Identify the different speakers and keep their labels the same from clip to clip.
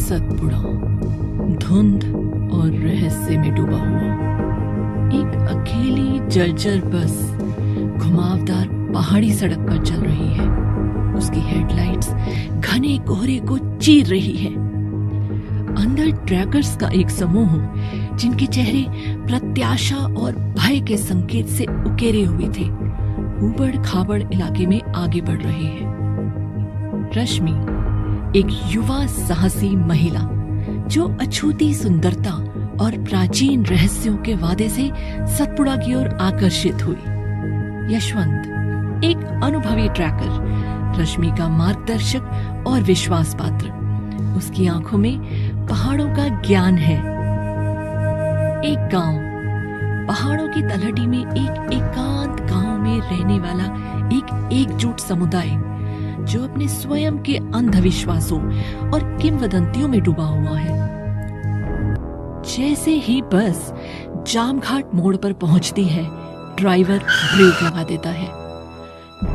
Speaker 1: सतपुड़ा धुंध और रहस्य में डूबा हुआ एक अकेली जर्जर बस घुमावदार पहाड़ी सड़क पर चल रही है। उसकी हेडलाइट्स घने कोहरे को चीर रही है। अंदर ट्रैकर्स का एक समूह जिनके चेहरे प्रत्याशा और भय के संकेत से उकेरे हुए थे, ऊबड़ खाबड़ इलाके में आगे बढ़ रहे हैं। रश्मि एक युवा साहसी महिला जो अछूती सुंदरता और प्राचीन रहस्यों के वादे से सतपुड़ा की ओर आकर्षित हुई। यशवंत एक अनुभवी ट्रैकर, रश्मि का मार्गदर्शक और विश्वास पात्र। उसकी आंखों में पहाड़ों का ज्ञान है। एक गांव, पहाड़ों की तलहटी में एक एकांत गांव में रहने वाला एक एकजुट समुदाय जो अपने स्वयं के अंधविश्वासों और किंवदंतियों में डूबा हुआ है। जैसे ही बस जामघाट मोड़ पर पहुंचती है, ड्राइवर ब्रेक लगा देता है।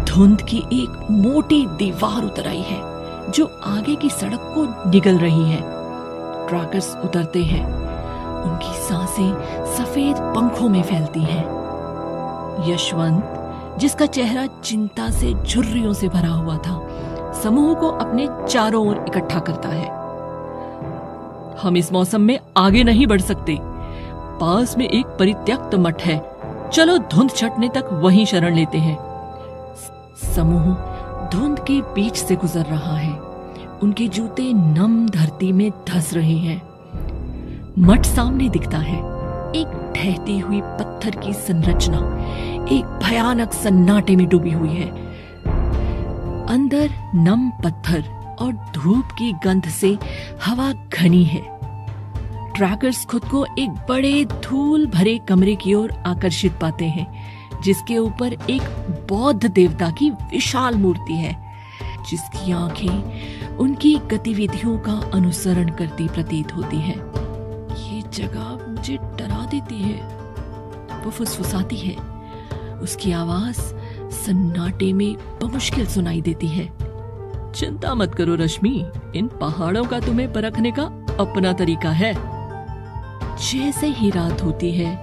Speaker 1: धुंध की एक मोटी दीवार उतर आई है जो आगे की सड़क को निगल रही है। ट्रैकर्स उतरते हैं। उनकी सांसें सफेद पंखों में फैलती हैं। यशवंत, जिसका चेहरा चिंता से झुर्रियों से भरा हुआ था, समूह को अपने चारों ओर इकट्ठा करता है। हम इस मौसम में आगे नहीं बढ़ सकते। पास में एक परित्यक्त मठ है, चलो धुंध छटने तक वहीं शरण लेते हैं। समूह धुंध के बीच से गुजर रहा है। उनके जूते नम धरती में धंस रहे हैं। मठ सामने दिखता है, एक ढहती हुई पत्थर की संरचना एक भयानक सन्नाटे में डूबी हुई है। अंदर नम पत्थर और धूप की गंध से हवा घनी है। ट्रैकर्स खुद को एक बड़े धूल भरे कमरे की ओर आकर्षित पाते हैं, जिसके ऊपर एक बौद्ध देवता की विशाल मूर्ति है, जिसकी आंखें उनकी गतिविधियों का अनुसरण करती प्रतीत होती है। ये जगह मुझे डरा देती है, वो फुसफुसाती है। उसकी आवाज सन्नाटे में बमुश्किल सुनाई देती है। चिंता मत करो रश्मि, इन पहाड़ों का तुम्हें परखने का अपना तरीका है। जैसे ही रात होती है,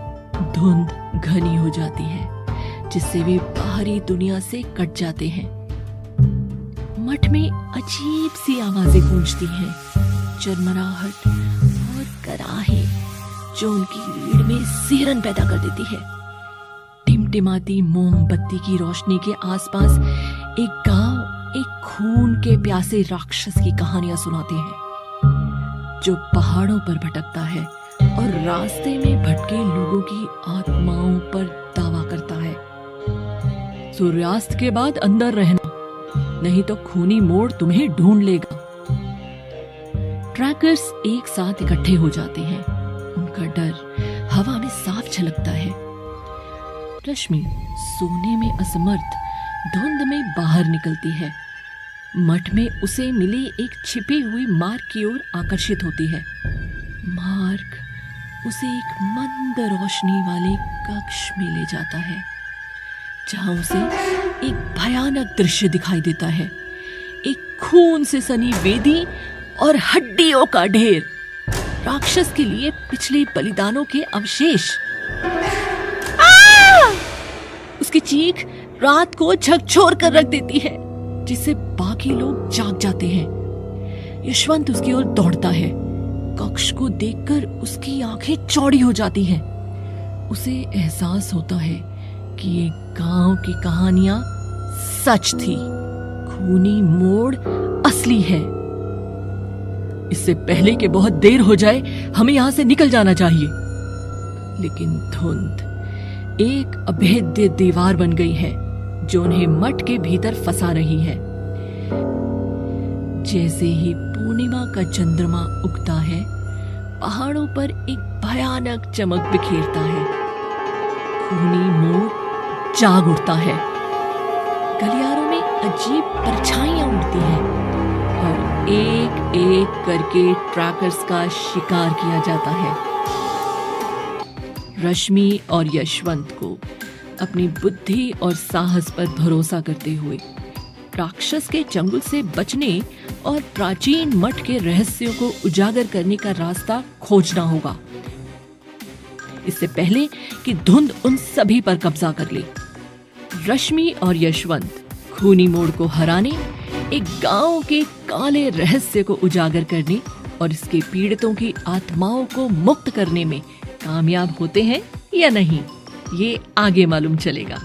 Speaker 1: धुंध घनी हो जाती है, जिससे वे बाहरी दुनिया से कट जाते हैं। मठ में अजीब सी आवाजें गूंजती हैं, चरमराहट और कराहे जो उनकी रीढ़ में सिहरन पैदा कर देती है। टिमटिमाती मोमबत्ती की रोशनी के आसपास एक गांव एक खून के प्यासे राक्षस की कहानियां सुनाते हैं, जो पहाड़ों पर भटकता है और रास्ते में भटके लोगों की आत्माओं पर दावा करता है। सूर्यास्त के बाद अंदर रहना, नहीं तो खूनी मोड़ तुम्हें ढूंढ लेगा। ट्रैकर्स एक साथ इकट्ठे हो जाते हैं। उनका डर हवा में साफ झलकता है। रश्मि सोने में असमर्थ धुंध में बाहर निकलती है। मठ में उसे मिली एक छिपी हुई मार्ग की ओर आकर्षित होती है। मार्ग उसे एक मंद रोशनी वाले कक्ष में ले जाता है, जहां उसे एक भयानक दृश्य दिखाई देता है। एक खून से सनी वेदी और हड्डियों का ढेर, राक्षस के लिए पिछले बलिदानों के अवशेष। उसकी चीख रात को झकझोर कर रख देती है, जिससे बाकी लोग जाग जाते हैं। यशवंत उसकी ओर दौड़ता है। कक्ष को देखकर उसकी आंखें चौड़ी हो जाती हैं। उसे एहसास होता है कि ये गांव की कहानियां सच थी। खूनी मोड़ असली है। इससे पहले कि बहुत देर हो जाए, हमें यहां से निकल जाना चाहिए। लेकिन धुंध एक अभेद्य दीवार बन गई है, जो उन्हें मठ के भीतर फंसा रही है। जैसे ही पूर्णिमा का चंद्रमा उगता है, पहाड़ों पर एक भयानक चमक बिखेरता है। खूनी मोड़ जाग उठता है। गलियारों में अजीब परछाइयां उड़ती हैं और एक एक करके ट्रैकर्स का शिकार किया जाता है। रश्मि और यशवंत को अपनी बुद्धि और साहस पर भरोसा करते हुए राक्षस के चंगुल से बचने और प्राचीन मठ के रहस्यों को उजागर करने का रास्ता खोजना होगा, इससे पहले कि धुंध उन सभी पर कब्जा कर ले। रश्मि और यशवंत खूनी मोड़ को हराने, एक गांव के काले रहस्य को उजागर करने और इसके पीड़ितों की आत्माओं को मुक्त करने में कामयाब होते हैं या नहीं, ये आगे मालूम चलेगा।